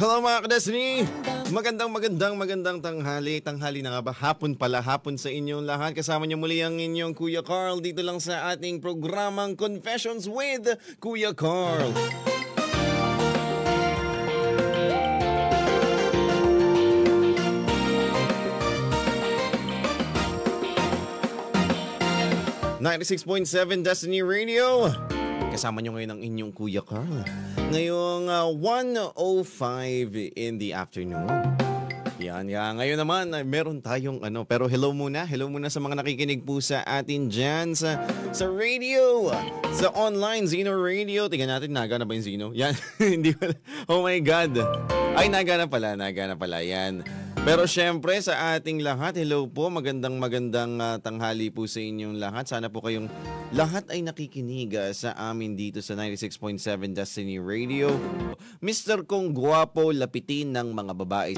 Hello mga ka-Destiny! Magandang tanghali na nga ba? Hapon sa inyong lahat. Kasama niyo muli ang inyong Kuya Carl dito lang sa ating programang Confessions with Kuya Carl. '96.7 Destiny Radio. Kasama nyo ngayon ang inyong Kuya Carl. Ngayong 1:05 in the afternoon. Yan. Ngayon naman, meron tayong pero hello muna sa mga nakikinig po sa atin dyan sa radio, sa online Zeno Radio. Tingnan natin, naga na ba yung Zeno? Yan, hindi pala. Oh my God. Ay, naga na pala. Yan. Pero syempre sa ating lahat, hello po, magandang tanghali po sa inyong lahat. Sana po kayong lahat ay nakikinig sa amin dito sa 96.7 Destiny Radio. Mr. Kong Guwapo, lapitin ng mga babae